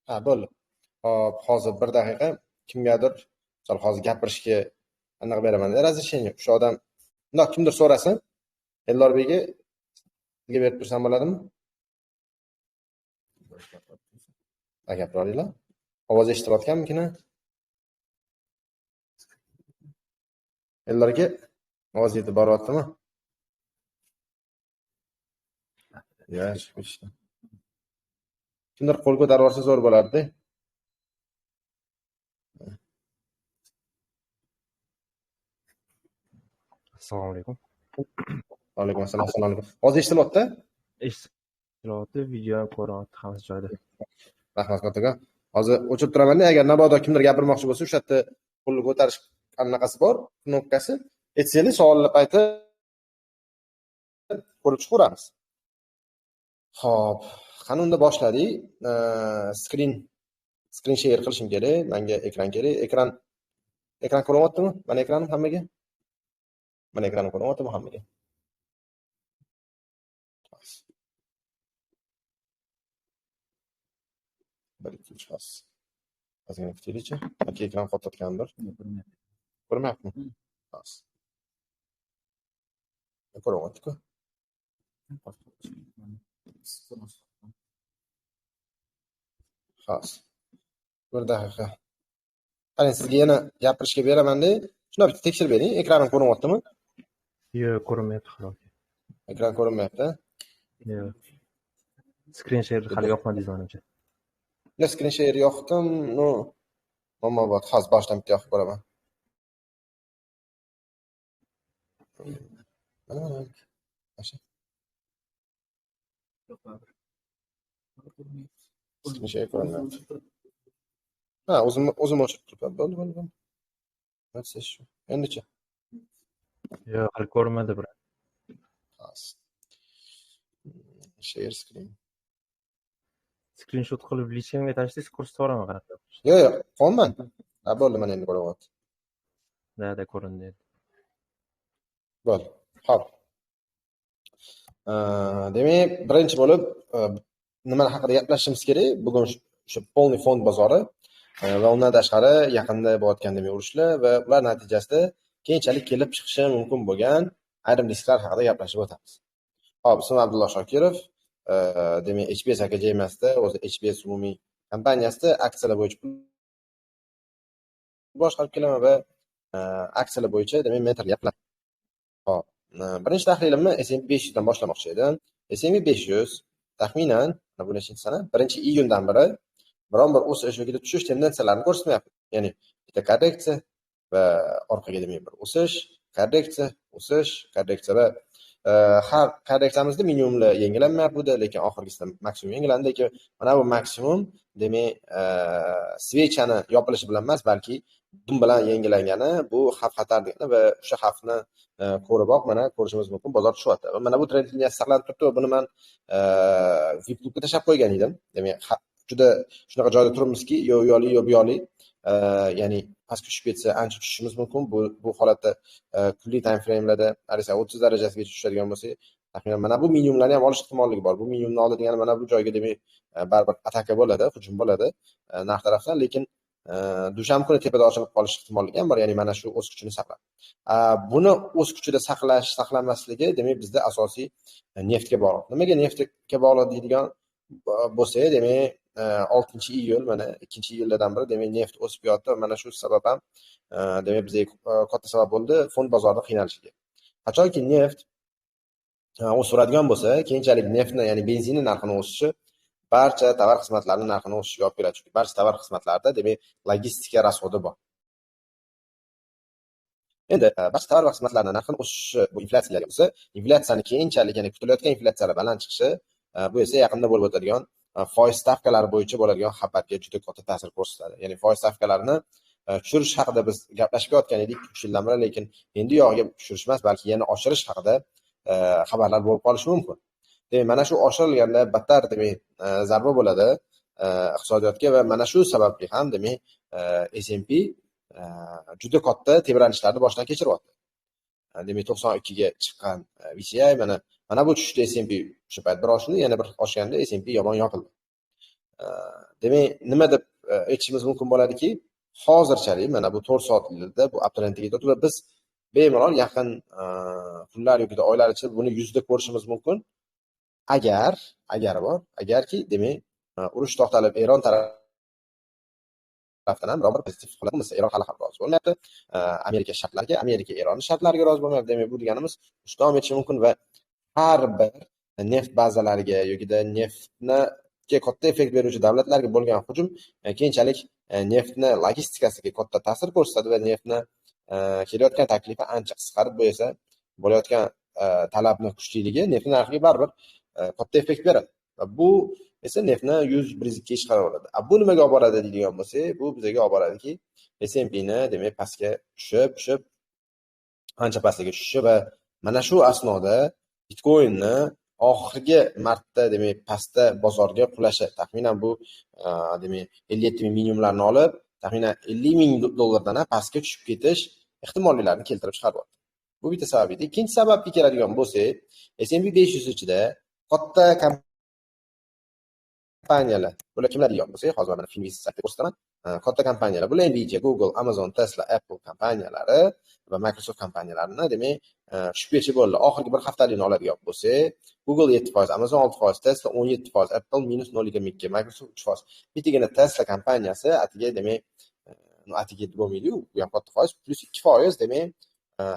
Ha, bo'ldi. Hop, hozir bir daqiqa kimgadir, misol hozir gapirishga anaqa beraman. Разрешение. O'sha odam, bundoq kimdir so'rasin. Ellorbekga sizga berib tursam bo'ladimi? Gapira olinglar. Ovoz eshitilayotganmikin? Ellarga ovoz yetib boryaptimi? Yo'q, kimdir qo'l ko'tarib yuborsa zo'r bo'lardi. Assalomu alaykum. Alaykum assalom. Assalomu alaykum. Hozir eshitilyapti? Eshitilyapti, video ham ko'ryapti, hammasi joyida. Rahmat kattaga. Hozir o'chirib turaman-da, agar mabodo kimdir gapirmoqchi bo'lsa, o'sha yerda qo'lni ko'tarish anaqasi bor, knopkasi. Aytsangiz, savollar payti ko'rib chiqamiz. Xo'p, qani unda boshladik. Screen share qilishim kerak. Menga ekran kerak. Ekran ko'ryaptimi? Mana ekranim hammaga. Mana ekranim ko'ryaptimi hammaga? Bir ikki uch xos. Ozgina kutaylik-chi. Yoki ekran qotayotgandir. Ko'rmayaptimi? Xos. Ko'ryapti-ku. Xos. Bir daqiqa. Qani sizga yana gapirishga beraman-da. Shuni bitta tekshirib bering. Ekranim ko'ryaptimi? Yo'q, ko'rinmayapti hali. Ekran ko'rinmayapti. Yo'q. Screen share hali yoqmadingiz menimcha. Ya screen share yoqdim. No. Nima bor? Hozir boshdan bitta yoqib ko'raman. Mana. Asha. Screen share ko'rinmayapti. Ha, o'zim o'chirib turibman. Bo'ldi. Nima shu? Endi-chi? Yo'q, hali ko'rinmadi bir. Share screen. Screenshot qilib lichingga tashlaysiz, ko'rsataman qarab. Yo'q, qolman. Ha, bo'ldi, mana endi ko'ryapti. Da ko'rindi. Bo'ldi. Xo'p. Demak, birinchi bo'lib nima haqida gaplashishimiz kerak? Bugun shu polniy fond bozori va undan tashqari yaqinda bo'layotgan demak urushlar va ular natijasida keyinchalik kelib chiqishi mumkin bo'lgan ayrim risklar haqida gaplashib o'tamiz. Xo'p, ismim Abdulloh Shokirov. Demak, HBS akademiyasida, o'zi HBS umumiy kompaniyasida aksiyalar bo'yicha boshqarib kelaman va aksiyalar bo'yicha demak mentor gaplashib. Xo'p, birinchi tahlilimni S&P 500 dan boshlamoqchi edim. S&P 500 taxminan bu nechinchi sana? 1-iyundan beri biron bir o'sish yoki tushish tendensiyalarini ko'rsatmayapti. Ya'ni bitta korreksiya va orqaga demak bir o'sish, korreksiya va har korreksiyamizda minimumlar yangilanmayapti, lekin oxirgisida maksimum yangilandi. Lekin mana bu maksimum demak svechani yopilishi bilan emas, balki dum bilan yangilangani bu xavf xatar degani va o'sha xavfni ko'riboq mana ko'rishimiz mumkin, bozor tushyapti. Va mana bu trend liniyasi saqlanib turibdi va buni men VIPga tashlab qo'ygan edim. Demak, juda shunaqa joyda turibmizki, yo bu yo'li, ya'ni pastga tushib ketsa ancha tushishimiz mumkin. Bu holatda kunlik time framelarda qarasa 30 darajasigacha tushadigan bo'lsa, taxminan mana bu minimumlarni ham olish ehtimolligi bor. Bu minimumni oladigan mana bu joyga demak baribir ataka bo'ladi, hujum bo'ladi narx tarafdan, lekin dushanba kuni tepada ochilib qolish ehtimolligi ham bor, ya'ni mana shu o'z kuchini saqlab. Buni o'z kuchida saqlamasligi demak bizda asosiy neftga bog'liq. Nimaga neftga bog'liq deydigan bo'lsa, demak 6-iyul mana 2-iyuldan beri demak neft o'sib yotdi. Mana shu sabab ham demak bizga katta sabab bo'ldi fond bozorida qiynalishiga. Qachonki neft o'siradigan bo'lsa, keyinchalik neftni, ya'ni benzinni narxini o'sishi barcha tovar xizmatlarning narxini o'sishiga olib keladi. Chunki barcha tovar xizmatlarda demak logistika rasxodi bor. Endi barcha tovar va xizmatlarning narxini o'sishi bu inflyatsiyaga bo'lsa, inflyatsiyani keyinchalik, ya'ni kutilayotgan inflyatsiyalar baland chiqishi, bu esa yaqinda bo'lib o'tadigan foiz stavkalari bo'yicha bo'ladigan xabarga juda katta ta'sir ko'rsatadi. Ya'ni foiz stavkalarini tushirish haqida biz gaplashib yotgan edik 3 yildan beri, lekin endi yog'iga tushirish emas, balki yana oshirish haqida xabarlar bo'lib qolishi mumkin. Demak, mana shu oshirilganda battar demak zarba bo'ladi iqtisodiyotga va mana shu sababli ham demak S&P juda katta tebranishlarni boshdan kechiryapti. Demak 92 ga chiqqan VCI mana bu tushishda S&P shu payt bir oshdi, yana bir oshganda S&P yomon yopildi. Demak, nima deb aytishimiz mumkin bo'ladiki, hozirchalik mana bu 4 soatlikda bu uptrendga ketyapti va biz bemalol yaqin kunlar yoki oylar ichida buni yuzda ko'rishimiz mumkin. Agarki demak urush to'xtalib Eron tarafdan ham biror pozitiv holat bo'lmasa, Eron hali ham rozi bo'lmayapti. Amerika shartlariga, Amerika Eron shartlariga rozi bo'lmayapti. Demak, bu deganimiz davom etishi mumkin va har bir neft bazalariga yokida neftni katta effekt beruvchi davlatlarga bo'lgan hujum keyinchalik neftni logistikasiga katta ta'sir ko'rsatadi va neftni kelayotgan taklifi ancha qisqarib, bu esa bo'layotgan talabni kuchliligi neftni narxiga baribir katta effekt beradi. Va bu esa neftni 100-102 chiqarib oladi. Bu nimaga olib boradi deydigan bo'lsak, bu bizga olib boradiki, S&P ni demak pastga tushib ancha pastga tushishi va mana shu asnoda Bitcoinni oxirgi marta demak pastda bozorga qulashi, taxminan bu demak 57 ming minimumlarni olib, taxminan 50 ming dollardan pastga tushib ketish ehtimollarini keltirib chiqaryapti. Bu bitta sabab edi. Ikkinchi sababga keladigan bo'lsak, S&P 500 ichida katta kompaniyalar, bular kimlar degan bo'lsak, hozir mana Finviz saytida ko'rsataman. Katta kompaniyalar, bular Nvidia, Google, Amazon, Tesla, Apple kompaniyalari va Microsoft kompaniyalarini demak tushib ketishi bo'ldi. Oxirgi bir haftalikni oladigan bo'lsak, Google 7%, Amazon 6%, Tesla 17%, Apple -0.2, Microsoft 3%. Bittagina Tesla kompaniyasi atiga demak atiga bo'lmaydi, u ham katta foiz +2% demak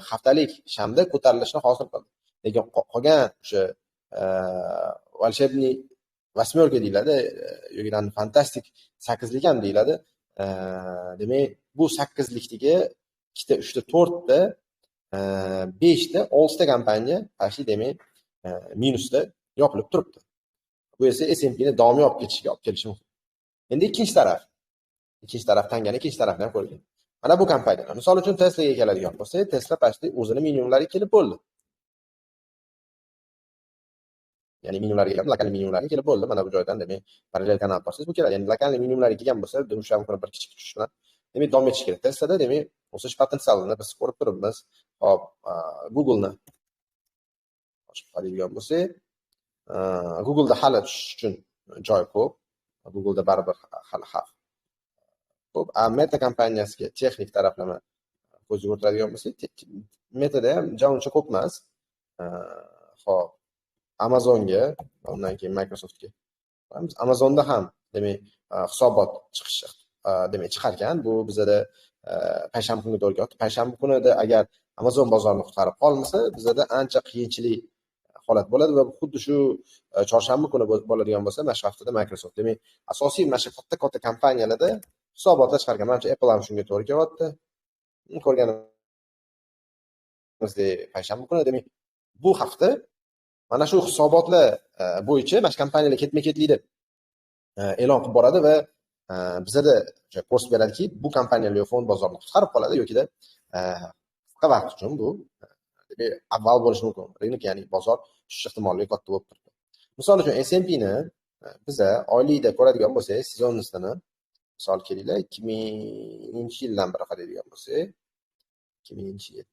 haftalik shamda ko'tarilishni hosil qildi. Lekin qolgan o'sha волшебный восьмерка deyiladi, yoki fantastik 8lik ham deyiladi. Demak, bu 8likdagi 2 ta, 3 ta, 4 ta, 5 ta, 6 ta kompaniya tashi demak minusda yopilib turibdi. Bu esa S&P ni doimiy olib ketishiga olib kelishi mumkin. Endi ikkinchi taraf tanganing ikkinchi tarafini ham ko'raylik. Mana bu kompaniyalar, misol uchun Teslaga keladigan bo'lsak, Tesla pastda o'zini minimumlariga kelib bo'ldi. Ya'ni minimumlarga kelib, lokal minimumlarga kelib bo'ldi. Mana bu joydan demak parallel kanal borsangiz bu keladi. Ya'ni lokal minimumlarga kelgan bo'lsa, o'sha ham bir kichik tushish bilan demak davom etish kerak. Teslada demak o'sish potensialini biz ko'rib turibmiz. Hop, Google'ni ochib qaraydigan bo'lsak, Google'da hali tushish uchun joy ko'p. Google'da baribir hali xavf ko'p. Meta kompaniyasiga texnik taraflama ko'z yugurtiradigan bo'lsak, Metada ham uncha ko'p emas. Hop, Amazonga, undan keyin Microsoftga. Amazonda ham demak hisobot chiqish demak chiqargan. Bu bizada payshanba kuniga to'g'ri keladi. Payshanba kunida agar Amazon bozorini qutqarib qolmasa, bizada ancha qiyinchilik holat bo'ladi va xuddi shu chorshanba kuni bo'ladigan bo'lsa, mana shu haftada Microsoft. Demak, asosiy mana shu katta kompaniyalarda hisobotlar chiqargan. Menimcha Apple ham shunga to'g'ri kelyapti. Ko'rganimizdek payshanba kuni demak bu hafta mana shu hisobotlar bo'yicha mana shu kompaniyalar ketma-ketlik deb e'lon qilib boradi va bizada ko'rsatib beradiki, bu kompaniyalar fond bozorini qutqarib qoladi yokida qisqa vaqt uchun bu avval bo'lishi mumkin. Rinok, ya'ni bozor tushish ehtimolli katta bo'lib turibdi. Misol uchun S&P ni biza oylikda ko'radigan bo'lsak, sezonnisini misol kelinglar 2000-yildan beri qaraydigan bo'lsak, 2000-yil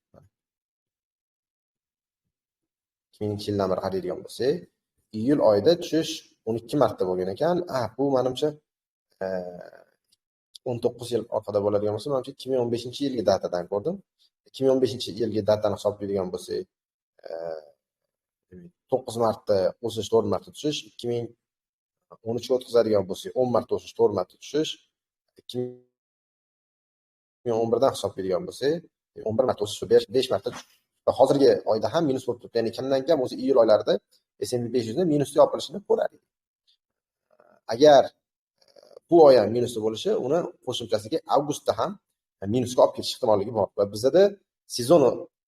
2000-yildan beri qaraydigan bo'lsak, iyul oyida tushish 12 marta bo'lgan ekan. Bu menimcha 19 yil orqada bo'ladigan bo'lsa, menimcha 2015-yilgi datadan ko'rdim. 2015-yilgi datani hisoblaydigan bo'lsak, 9 marta o'sish, 4 marta tushish, 2013 ga o'tkazadigan bo'lsak, 10 marta o'sish, 4 marta tushish, 2011 dan hisoblaydigan bo'lsak, 11 marta o'sish, 5 marta tushish. Va hozirgi oyda ham minus bo'lib turibdi. Ya'ni kamdan kam o'zi iyul oylarida S&P 500 ni minusga yopilishini ko'radi. Agar bu oy ham minusda bo'lishi, uni qo'shimchasiga avgustda ham minusga olib ketish ehtimolligi bor. Va bizada sezon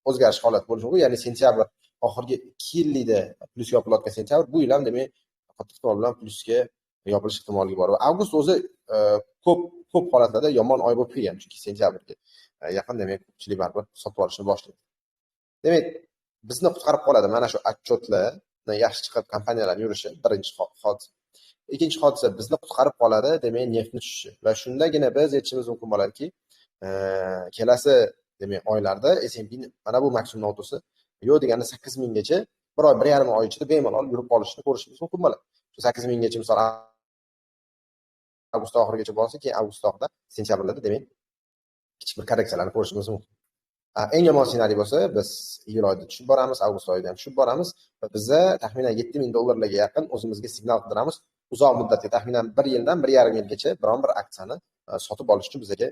o'zgarish holat bo'lishi mumkin. Ya'ni sentyabr oxirgi 2 yillikda plusga yopilayotgan sentyabr bu yil ham demak katta ehtimol bilan plusga yopilish ehtimolligi bor. Va avgust o'zi ko'p holatlarda yomon oy bo'lib kelgan, chunki sentyabrga yaqin demak ko'pchilik baribir sotib olishni boshlaydi. Demak, bizni qutqarib qoladi mana shu otchotlarni yaxshi chiqib kompaniyalar yurishi, birinchi hodisa. Ikkinchi hodisa bizni qutqarib qoladi, demak, neftni tushishi. Va shundagina biz aytishimiz mumkin bo'ladiki, kelasi demak oylarda S&P mana bu maksimum notusi yo'q deganda 8000 gacha bir oy, 1,5 oy ichida bemalol yurib qolishini ko'rishimiz mumkin bo'ladi. Shu 8000 gacha misol avgust oxirigacha borsa, keyin avgust oxirida sentyabrlarda demak kichik bir korreksiyalarni ko'rishimiz mumkin. Eng yomon ssenariy bo'lsa, biz iyul oyida tushib boramiz, avgust oyida ham tushib boramiz va biza taxminan $7,000 larga yaqin o'zimizga signal qidiramiz. Uzoq muddatga, taxminan 1 yildan 1,5 yilgacha biron bir aksiyani sotib olish uchun bizga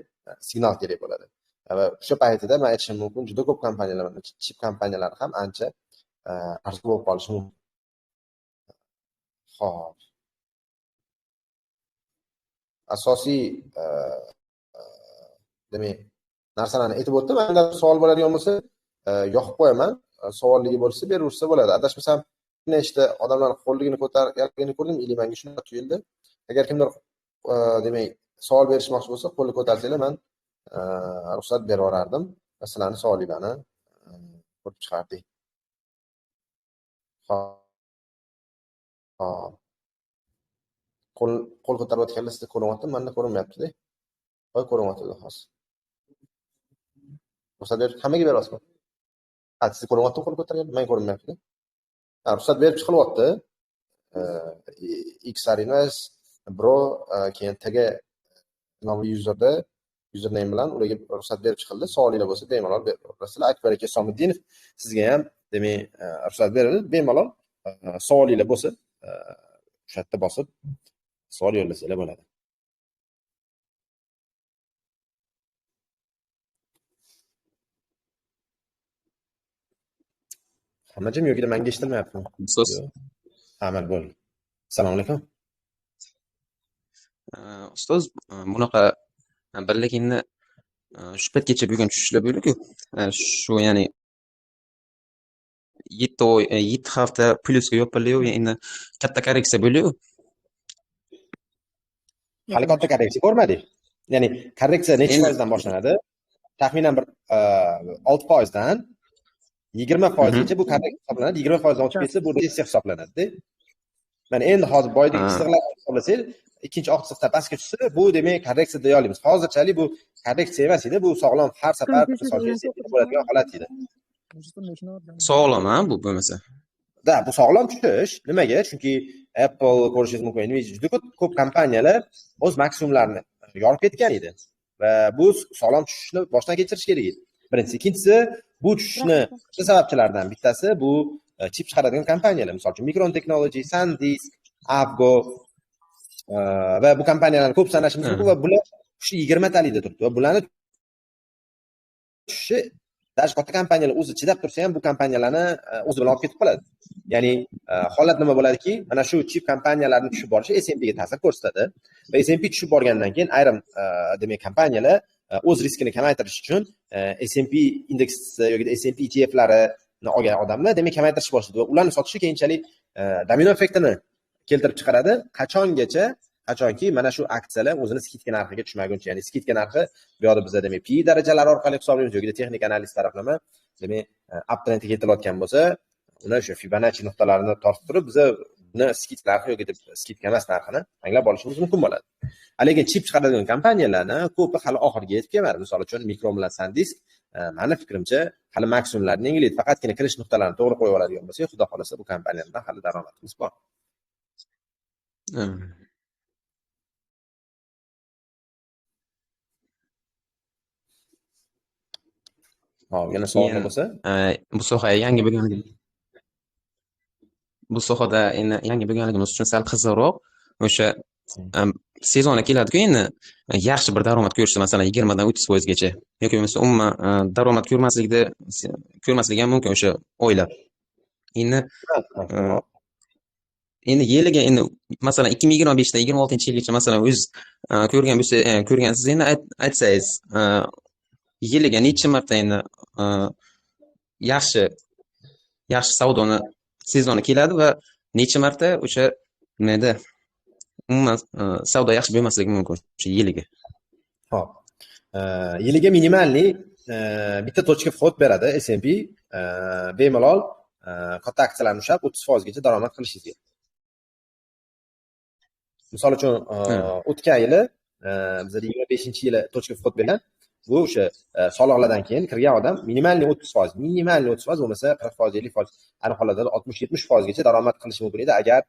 signal kerak bo'ladi. Va o'sha paytida men aytishim mumkin, juda ko'p kompaniyalar, chip kompaniyalari ham ancha arzon bo'lib qolishi mumkin. Xo'p. Asosiy demak narsalarni aytib o'tdim. Menda savol bo'ladigan bo'lsa, yoqib qo'yaman. Savolligi bo'lsa, beraversa bo'ladi. Adashmasam, nechta odamlar qo'lligini ko'targanligini ko'rdim, ili menga shunday tuyuldi. Agar kimdir demak savol berishmoqchi bo'lsa, qo'lni ko'tarsanglar, men ruxsat berib yuborardim. Sizlarning savolinglarni ko'rib chiqardik. Xo'p. Qo'l ko'tarib o'tganlar sizga ko'rinyapti, menda ko'rinmayapti-da. Voy ko'rinyapti hozir. Ruxsat berib hammaga berasizmi? Siz ko'rinyapti qo'l ko'targan, men ko'rinmayapti. Ruxsat berib chiqilyapti. Xarinas bro keyin taga nomli username bilan ularga ruxsat berib chiqildi. Savolinglar bo'lsa bemalol berasizlar. Akbar aka Somiddinov sizga ham demak ruxsat berildi. Bemalol savolinglar bo'lsa o'sha yerda bosib savol yo'llasanglar bo'ladi. Hammajim yo'qida menga eshitilmayaptimi? So'z. Amal bo'ldi. Assalomu alaykum. Ustoz, bunaqa birligingni shu paytgacha bo'lgan tushishlar bo'ldi-ku. Shu ya'ni 7 hafta plyusga yopildi-yu, endi katta korreksiya bo'ldi-yu. Hali katta korreksiya ko'rmadik. Ya'ni korreksiya necha foizdan boshlanadi? Taxminan bir 6% dan 20% gacha bu korreksiya hisoblanadi. 20% dan o'tib ketsa bu ressiya hisoblanadi-da. Mana endi hozir boydagi issiqlar hisoblasak, ikkinchi oq issiqdan pastga tushsa, bu demak korreksiya deya olamiz. Hozirchalik bu korreksiya emas edi, bu sog'lom har safar bo'ladigan holat edi. Sog'lom bu bo'lmasa. Da, bu sog'lom tushish. Nimaga? Chunki Apple ko'rishingiz mumkin, Nvidia juda ko'p kompaniyalar o'z maksimumlarini yorib ketgan edi va bu sog'lom tushishni boshdan kechirish kerak edi. Birinchisi, ikkinchisi, bu tushishni sababchilaridan bittasi bu chip chiqaradigan kompaniyalar, masalan, Micron Technology, SanDisk, Avgo va bu kompaniyalarni ko'p sanashimiz mumkin va bular shu 20 talikda turibdi va bularni tushishi даже katta kompaniyalar o'zi chidab tursa ham bu kompaniyalarni o'zi bilan olib ketib qoladi. Ya'ni holat nima bo'ladiki, mana shu chip kompaniyalarning tushib borishi S&P ga ta'sir ko'rsatadi va S&P tushib borgandan keyin ayrim demak kompaniyalar o'z riskini kamaytirish uchun S&P indeksi yoki S&P ETF'larini olgan odamlar demak kamaytirish boshlaydi va ularni sotishi keyinchalik domino effektini keltirib chiqaradi. Qachonki mana shu aksiyalar o'zini skidka narxiga tushmaguncha, ya'ni skidka narxi bu yerda bizda demak P darajalari orqali hisoblaymiz yoki texnik analiz taraflama demak uptrendga ketilayotgan bo'lsa, uni o'sha Fibonacci nuqtalarini tortib turib biza buni skidka narxi yoki deb skidka emas narxini anglab olishimiz mumkin bo'ladi. Lekin chip chiqaradigan kompaniyalarni ko'pi hali oxiriga yetib kelmadi. Misol uchun Micron bilan SanDisk meni fikrimcha hali maksimumlarni yangilaydi. Faqatgina kirish nuqtalarini to'g'ri qo'yib oladigan bo'lsak, xudo xolasa bu kompaniyalardan hali daromadimiz bor. Hop, yana savol bo'lsa? Bu soha yangi bo'lganligi. Bu sohada endi yangi bo'lganligimiz uchun sal qiziqroq, o'sha sezonga keladi-ku, endi yaxshi bir daromad ko'rishsa, masalan 20 dan 30% gacha yoki bo'lmasa umuman daromad ko'rmasligi ham mumkin o'sha o'ylab. Endi yiliga endi masalan 2025 dan 26-yilgacha masalan o'z ko'rgansiz endi aytsangiz yiliga necha marta endi yaxshi savdoni sezoni keladi va necha marta o'sha nimada umuman savdo yaxshi bo'lmasligi mumkin o'sha yiliga. Xo'p. Yiliga minimalniy bitta tochka vxод beradi S&P bemalol katta aksiyalarni ushlab 30% gacha daromad qilishingiz kerak. Misol uchun o'tgan yili bizda 25-yili tochka vxод bergan. Bu o'sha soliqlardan keyin kirgan odam minimalniy 30% bo'lmasa 40%, 50%, aniq holatda 60-70% gacha daromad qilishi mumkin edi agar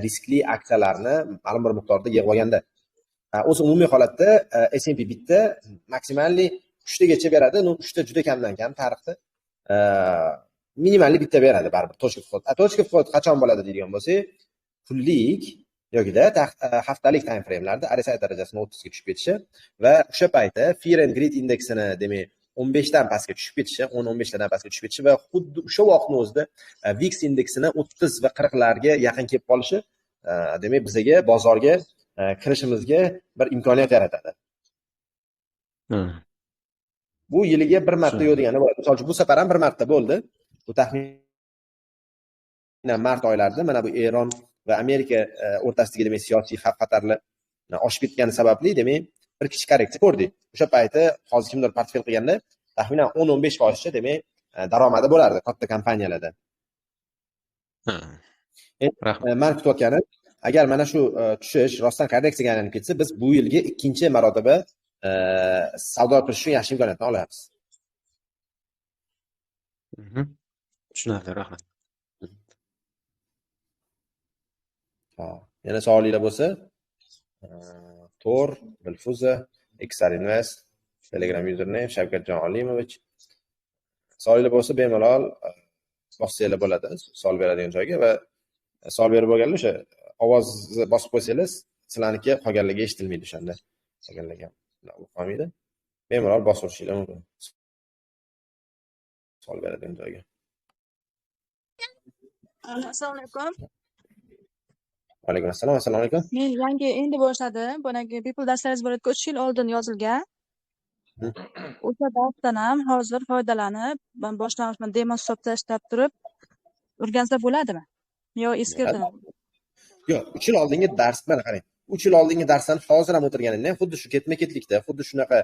riskli aksiyalarni ma'lum bir miqdorda yig'ib olganda. O'zi umumiy holatda S&P bitta maksimalli 3 tagacha beradi. No 3 ta juda kamdan kam tarixda. Minimalli bitta beradi baribir точка входа. Точка входа qachon bo'ladi deydigan bo'lsak, kunlik yokida haftalik time framelarda RSI darajasini 30 ga tushib ketishi va o'sha paytda Fear and Greed indeksini demak 15 dan pastga tushib ketishi, 10-15 dan pastga tushib ketishi va xuddi o'sha vaqtning o'zida VIX indeksini 30 va 40 larga yaqin kelib qolishi demak bizga bozorga kirishimizga bir imkoniyat yaratadi. Bu yiliga bir marta yo'q degani bo'ladi. Misol uchun bu safar ham bir marta bo'ldi. Bu taxminan mart oylarida mana bu Eron va Amerika o'rtasidagi demak siyosiy xavf-xatarlar oshib ketgani sababli demak bir kichik korreksiya ko'rdik. O'sha paytda hozir kimdir portfel qilganda taxminan 10-15% demak daromadi bo'lardi katta kompaniyalarda. Men kutayotganim, agar mana shu tushish rostdan korreksiyaga aylanib ketsa, biz bu yilga ikkinchi marotaba savdo qilish uchun yaxshi imkoniyatni olamiz. Tushunarli, rahmat. Yana savolinglar bo'lsa, Tor, Dilfuza, XR Invest, Telegram username Shavkatjon Olimovich. Savolinglar bo'lsa bemalol bossanglar bo'ladi, savol beradigan joyga va savol berib bo'lganlar o'sha ovozni bosib qo'ysangiz, sizlarniki qolganligi eshitilmaydi o'shanda. Qolganligi qolmaydi. Bemalol bosib o'tishinglar mumkin. Savol beradigan joyga. Assalomu alaykum. Va alaykum assalom. Assalomu alaykum. Men yangi endi boshladim. Bunagi bepul darslaringiz bo'ladi, 3 yil oldin yozilgan. O'sha darsdan ham hozir foydalanib, men boshlang'ich demo hisobda ishlab turib o'rgansa bo'ladimi? Yo eskirdimi? Yo'q, 3 yil oldingi dars mana qarang. 3 yil oldingi darsdan hozir ham o'tirganimda ham xuddi shu ketma-ketlikda, xuddi shunaqa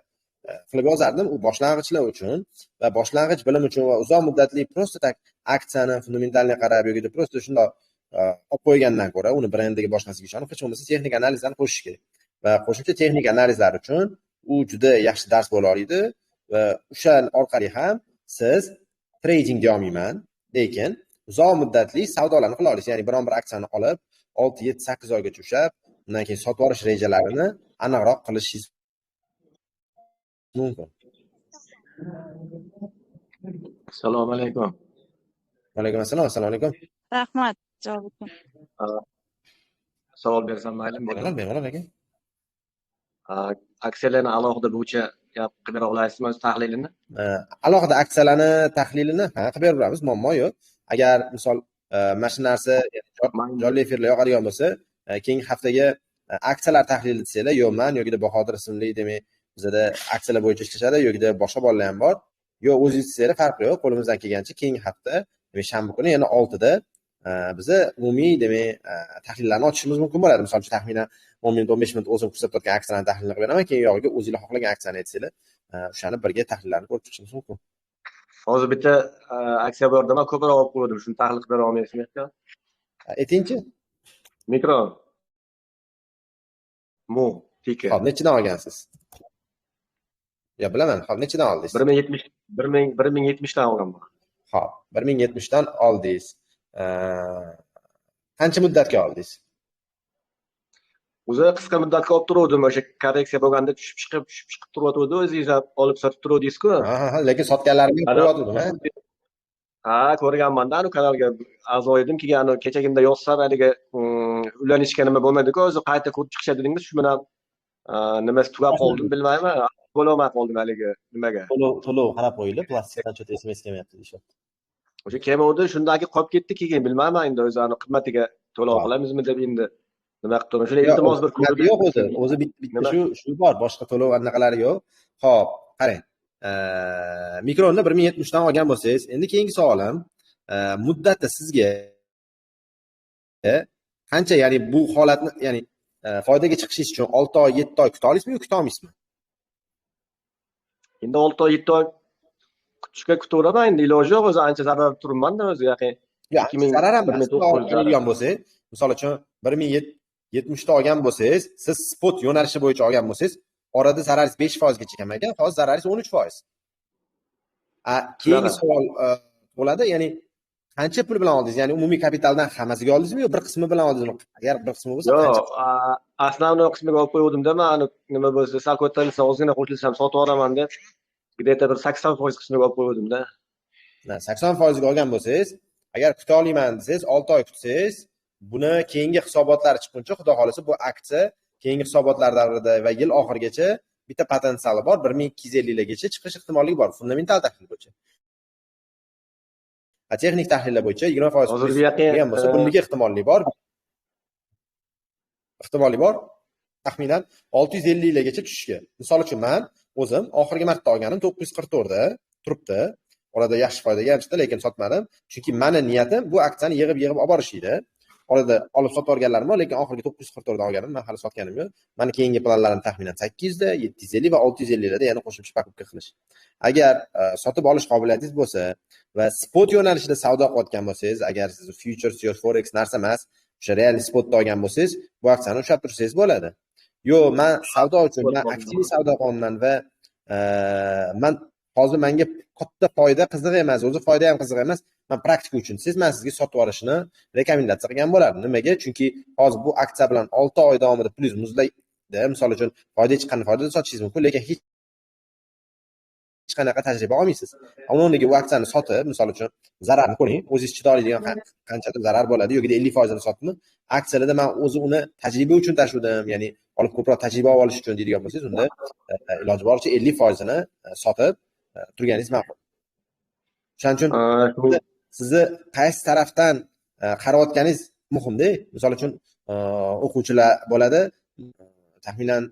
qilib yozardim. U boshlang'ichlar uchun va boshlang'ich bilim uchun va uzoq muddatli prosta tak aksiyani fundamentalni qarab yoki prosta shunday olib qo'ygandan ko'ra, uni brendiga boshqasiga ishonib, hech bo'lmasa texnik analizlarni qo'shish kerak. Va qo'shimcha texnik analizlar uchun u juda yaxshi dars bo'la oladi va o'sha orqali ham siz trading deyolmayman, lekin uzoq muddatli savdolarni qila olasiz. Ya'ni biron bir aksiyani olib 6, 7, 8 oygacha ushlab, undan keyin sotib olish rejalarini aniqroq qilishingiz mumkin. Assalomu alaykum. Va alaykum assalom. Assalomu alaykum. Rahmat javob uchun. Savol bersam maylimi? Bemalol aka. Aksiyalarni alohida bo'yicha gap qilib bera olasizmi o'z tahlilini? Alohida aksiyalarni tahlilini qilib beramiz, muammo yo'q. Agar misol mana shu narsa jonli efirlar yoqadigan bo'lsa, keyingi haftaga aksiyalar tahlili desanglar, yo'q men yoki Bahodir ismli demak bizda aksiyalar bo'yicha ishlashadi, yoki boshqa bolalar ham bor. Yo'q, o'zingiz desanglar farqi yo'q. Qo'limizdan kelgancha keyingi hafta, demak shanba kuni yana 6 da biza umumiy demak tahlillarni ochishimiz mumkin bo'ladi. Misol uchun taxminan 10 minut 15 minut o'zim ko'rsatib turgan aksiyalarni tahlilini qilib beraman. Keyin yo'g'iga o'zingizlar xohlagan aksiyani aytsanglar, o'shani birga tahlillarni ko'rib chiqishimiz mumkin. Hozir bitta aksiya bor dema ko'proq olib qo'ydim. Shuni tahlil qilib bera olmaysizmi? Aytingchi. Mikro. Mo, tika. Hop, nechidan olgansiz? Ya bilaman, hop nechidan oldingiz? 1070 dan olganman. Hop, 1070 dan oldingiz. Qancha muddatga oldingiz? O'zi qisqa muddatga olib turuvdim. O'sha korreksiya bo'lganda tushib chiqib turuvdi. O'zingiz olib sotib turuvdingiz-ku. Lekin sotganlaringiz qo'yotgandim, ha? Ko'rganman-da, anu kanalga a'zo edim. Keyin kechagimda yozsam, haligi ulanishga nima bo'lmaydi-ku, o'zi qayta ko'rib chiqishadi dedingiz, shu bilan nimasi tugab qoldim, bilmayman. Bo'lmay qoldim haligi nimaga. To'lov qarab qo'yilib, plastikdan cho'ta SMS kelmayapti deyapti. O'sha kelmadi, shundagi qolib ketdi, keyin bilmayman endi o'zini qimatiga to'lov qilamizmi deb endi nima qilib turman. Shuni iltimos bir ko'rib. Yo'q, o'zi bitta shu bor, boshqa to'lov anaqalari yo'q. Xo'p, qarang. Mikronni 1070 dan olgan bo'lsangiz, endi keyingi savolim, muddatda sizga qancha, ya'ni bu holatni, ya'ni foydaga chiqishingiz uchun 6 oy, 7 oy kuta olasizmi yoki kuta olmaysizmi? Endi 6 oy, 7 oy kutishga kutaveraman, endi iloji yo'q, o'zi ancha zarar turibman-da o'zi, yaqin. Zarar ham olgan bo'lsangiz, misol uchun 1070 da olgan bo'lsangiz, siz spot yo'nalishi bo'yicha olgan bo'lsangiz, orada zararingiz 5% gacha kamaygan, hozir zararingiz 13%. Keyingi savol bo'ladi, ya'ni qancha pul bilan oldingiz? Ya'ni umumiy kapitaldan hammasiga oldingizmi yo bir qismi bilan oldingizmi? Agar bir qismi bo'lsa qancha? Yo'q, основной qismiga olib qo'yuvdim-da, man nima bo'lsa, sal ko'tarilsa, ozgina qo'shilsam sotib yuboraman deb, где-то bir 80% qismiga olib qo'yuvdim-da. 80% ga olgan bo'lsangiz, agar kuta olaman desangiz, 6 oy kutsangiz, buni keyingi hisobotlar chiqquncha, xudo xolisa bu aksiya keyingi hisobotlar davrida va yil oxirigacha bitta potensiali bor, 1250 largacha chiqish ehtimoligi bor, fundamental tahlil bo'yicha. Texnik tahlillar bo'yicha 20% Hozirgi yaqin degan bo'lsa, bunga ehtimolli bor. Ehtimoli bor. Taxminan 650 largacha tushishga. Misol uchun men o'zim oxirgi marta olganim 944 da turibdi. Orada yaxshi foydaga erishdi, lekin sotmadim. Chunki meni niyatim bu aksiyani yig'ib olib borish edi. Orada olib sotib olganlarim bor, lekin oxirgi 944 da olganim, men hali sotganim yo'q. Meni keyingi planlarim taxminan 800 da, 750 va 650 larda yana qo'shimcha paketga qilish. Agar sotib olish qobiliyatingiz bo'lsa va spot yo'nalishida savdo qilayotgan bo'lsangiz, agar siz futures yo forex narsa emas, o'sha real spotda olgan bo'lsangiz, bu aksiyani ushlab tursangiz bo'ladi. Yo, men savdo uchun, men aktiv savdo qilaman va men hozir menga katta foyda qiziq emas, o'zi foyda ham qiziq emas. Men praktika uchun men sizga sotib olishni rekomendatsiya qilgan bo'lardim. Nimaga? Chunki hozir bu aksiya bilan 6 oy davomida plyus muzlaydi. Misol uchun foyda chiqqan foydada sotishingiz mumkin, lekin hech qanaqa tajriba olmaysiz. Uning o'rniga u aksiyani sotib, misol uchun zararni ko'ring, o'zingiz chidoladigan qanchadir zarar bo'ladi, yoki 50% ni sotdim. Aksiyalarda men o'zi uni tajriba uchun tashuvdim, ya'ni olib ko'proq tajriba olish uchun deydigan bo'lsangiz, unda iloji boricha 50% ni sotib turganingiz ma'qul. Shuning uchun sizni qaysi tarafdan qarayotganingiz muhimda. Misol uchun o'quvchilar bo'ladi, taxminan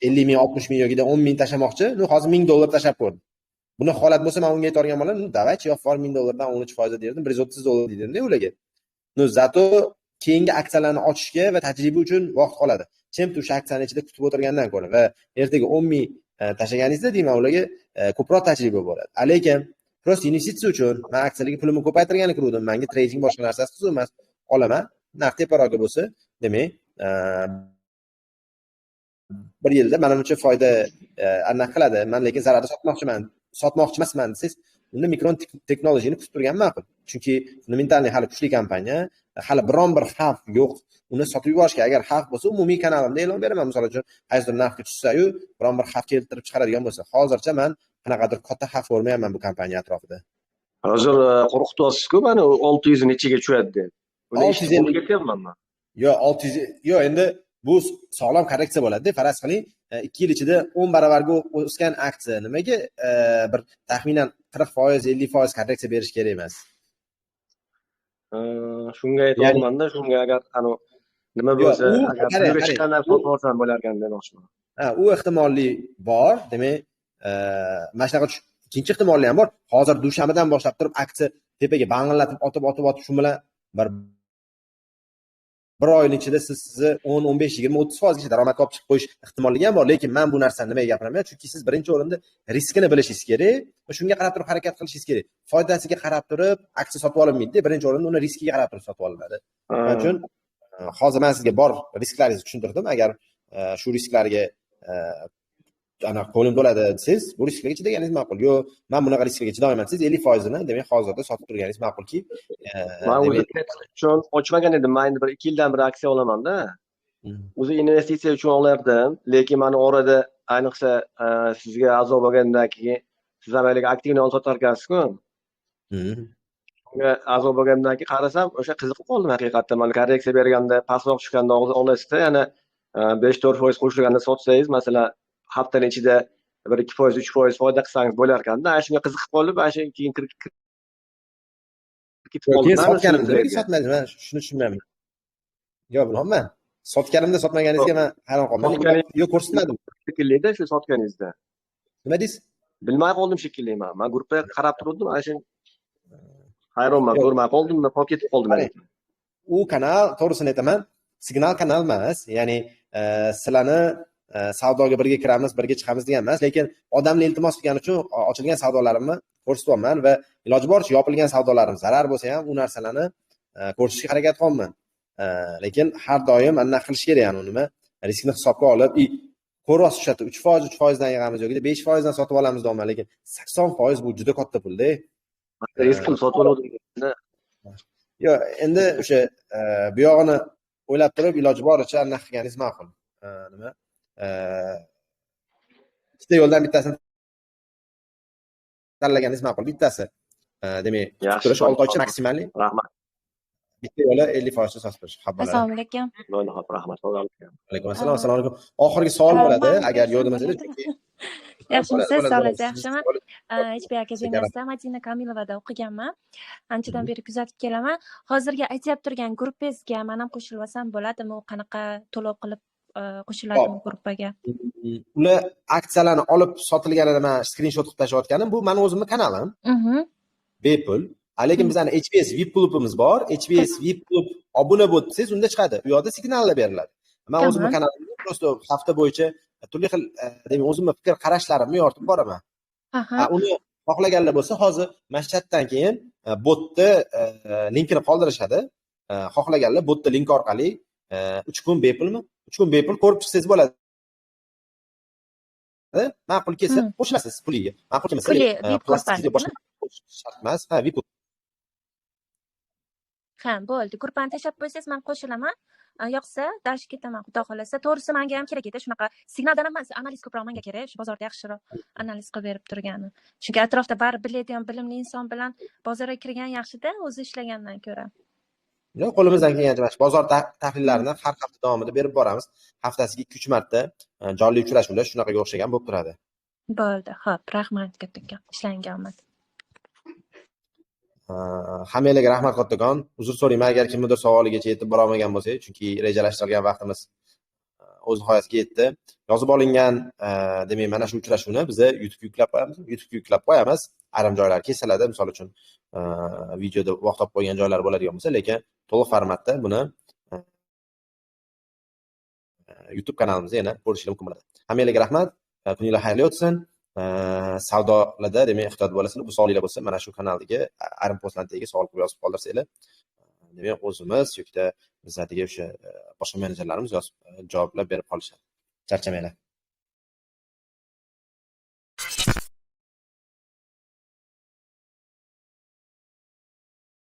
50 ming, 60 ming yoki 10 ming tashlamoqchi. Hozir $1000 tashlab ko'rdim. Buni holat bo'lsa, men unga aytgan bo'ladim, "Davaychi, yo'q, $1000 dan 13% derdim, $130 derdim ularga." Zato keyingi aksiyalarni ochishga va tajriba uchun vaqt qoladi. Chemtu o'sha aksiyani ichida kutib o'tirgandan ko'ra va ertaga 10 ming tashlaganingizda deyman, ularga ko'proq tajriba bo'ladi. Lekin prosta investitsiya uchun men aksiyalarga pulimni ko'paytirgani kiruvdim. Menga trading boshqa narsasi qiziq emas. Olaman, narx teparoqda bo'lsa, demak, bir yilda menimcha foyda aniq qiladi. Men lekin zararda sotmoqchi emasman desangiz, unda Micron Technology'ni kutib turgan ma'qul. Chunki fundamentalni hali kuchli kompaniya, hali biron bir xavf yo'q. Uni sotib yuborishga agar xavf bo'lsa, umumiy kanalimda e'lon beraman. Misol uchun, qaysidir narxga tushsa-yu, biron bir xavf keltirib chiqaradigan bo'lsa, hozircha men qanaqadir katta xavf ko'rmayapman bu kompaniya atrofida. Hozir qo'rqityapsiz-ku, mana 600 nechiga tushadi deb. 650 ketyapman men. Yo, 600, yo, endi bu sog'lom korreksiya bo'ladi. Faraz qiling, 2 yil ichida 10 barobarga o'sgan aksiya nimaga bir taxminan 40%, 50% korreksiya berish kerak emas. Shunga aytolmanda, shunga agar nima bo'lsa, agar pulga chiqqandan sotib olsam bo'lar ekan demoqchiman. U ehtimolli bor, demak, mana shunaqa ikkinchi ehtimolli ham bor. Hozir dushanbadan boshlab turib aksiya tepaga bang'illatib otib shu bilan bir oyning ichida sizni 10, 15, 20, 30% gacha daromad olib chiqib qo'yish ehtimolli ham bor. Lekin men bu narsani nimaga gapiraman? Chunki siz birinchi o'rinda riskini bilishingiz kerak va shunga qarab turib harakat qilishingiz kerak. Foydasiga qarab turib aksiya sotib olinmaydi. Birinchi o'rinda uni riskiga qarab turib sotib olinadi. Shuning uchun hozir men sizga bor risklaringizni tushuntirdim. Agar shu risklarga qo'lim to'ladi desangiz, bu risklarga chidaganingiz ma'qul. Yo, men bunaqa risklarga chidamayman desangiz, 50% ni demak hozirda sotib turganingiz ma'qulki. Men o'zi uchun ochmagan edim. Men endi bir 2 yildan beri aksiya olaman-da. O'zi investitsiya uchun olardim, lekin meni orada ayniqsa sizga a'zo bo'lgandan keyin siz ham aktivni olib sotar ekansiz-ku. Shunga a'zo bo'lgandan keyin qarasam, o'sha qiziqib qoldim haqiqatdan. Mana korreksiya berganda, pastroq tushganda olasizda, yana 5-4% qo'shilganda sotsangiz, masalan, haftaning ichida bir 2%, 3% foyda qilsangiz bo'lar ekanda, shunga qiziqib qolib, keyin ketib qoldim. Keyin sotganimda sotmadim, men shuni tushunmayman. Yo, bilmayman. Sotganimda sotmaganingizga men hayron qoldim. Yo'q, ko'rsatmadim. Shekilli-da shu sotganingizda. Nima deysiz? Bilmay qoldim shekilli men. Men guruhga qarab turdim, ana shu hayronman, ko'rmay qoldim, men qolib ketib qoldim. U kanal, to'g'risini aytaman, signal kanal emas. Ya'ni sizlarni savdoga birga kiramiz, birga chiqamiz degan emas, lekin odamni iltimos qilgani uchun ochilgan savdolarimni ko'rsatyapman va iloji boricha yopilgan savdolarim zarar bo'lsa ham u narsalarni ko'rsatishga harakat qilaman. Lekin har doim anaqa qilish kerak, ya'ni nima, riskni hisobga olib, ko'ryapsiz o'sha 3% dan yig'amiz yoki 5% dan sotib olamiz deyman, lekin 80% bu juda katta pul-da. Eski sotib oldim. Yo, endi o'sha bu yog'ini o'ylab turib iloji boricha anaqa qilganingiz ma'qul. Nima? Ikkita yo'ldan bittasini tanlaganingiz ma'qul. Bittasi demak, Yaxshi. turish 6 oycha maksimaliy. Rahmat. Bitta yo'li 50% sotib turish. Habbalar. Assalomu alaykum. Rahmat. Alaykum assalom. Assalomu alaykum. Oxirgi savol bo'ladi, agar yo'q demasanglar, chunki Yaxshimisiz? bo'ladi, Sog'ligingiz bo'ladi. yaxshimi? HB akademiyasida Madina Kamilovada o'qiganman. Anchadan beri kuzatib kelaman. Hozirgi aytyaptirgan gruppangizga men ham qo'shilib olsam bo'ladimi? U qanaqa to'lov qilib qo'shiladimi gruppaga? Ular aksiyalarni olib sotilganini men skrinshot qilib tashlayotganim, bu meni o'zimning kanalim. Bepul. Lekin bizning HBS VIP klubimiz bor. HBS VIP klub obuna bo'lsangiz, unda chiqadi. U yoqda signallar beriladi. Men o'zimning kanalimda prosta hafta bo'yicha turli xil demak o'zimning fikr qarashlarimni yoritib boraman. Uni xohlaganlar bo'lsa, hozir masjiddan keyin botda linkini qoldirishadi. Xohlaganlar botda link orqali 3 kun bepulmi? 3 kun bepul ko'rib chiqsangiz bo'ladi. Ma'qul kelsa qo'shilasiz puliga. Ma'qul kelmasa, plastikni boshqa shart emas. VIP. Ha, bo'ldi. Gruppani tashlab qo'ysangiz men qo'shilaman. Yo'qsa, dashib ketaman, xudo xolasa. To'g'risi menga ham kerak edi shunaqa signaldan emas, analiz ko'proq menga kerak. Shu bozorda yaxshiroq analiz qilib berib turgani. Chunki atrofda bari biladigan bilimli inson bilan bozorga kirgan yaxshida, o'zi ishlagandan ko'ra. Yo'q, qo'limizdan kelgancha mana bozor tahlillarini har hafta davomida berib boramiz. Haftasiga 2-3 marta jonli uchrashuvlar shunaqaga o'xshagan bo'lib turadi. Bo'ldi. Xo'p, rahmat kattakon. Ishlangga omad. Hammalarga rahmat kattakon. Uzr so'rayman agar kimnidir savoligacha yetib bora olmagan bo'lsak, chunki rejalashtirilgan vaqtimiz o'z nihoyasiga yetdi. Yozib olingan demak mana shu uchrashuvni biz YouTube'ga yuklab qo'yamiz. YouTube'ga yuklab qo'yamiz. Ayrim joylar kesiladi, misol uchun videoda vaqt topib qo'ygan joylar bo'ladigan bo'lsa, lekin to'liq formatda buni YouTube kanalimizda yana ko'rishingiz mumkin bo'ladi. Hammalarga rahmat. Kuninglar xayrli o'tsin. Savdolarda demak ehtiyot bo'lasizlar. Bu savolinglar bo'lsa, mana shu kanaldagi ayrim postlarga savol qilib yozib qoldirsanglar, demak o'zimiz yoki bizdagi o'sha boshqa menejerlarimiz yozib javoblar berib qolishadi. Charchamanglar.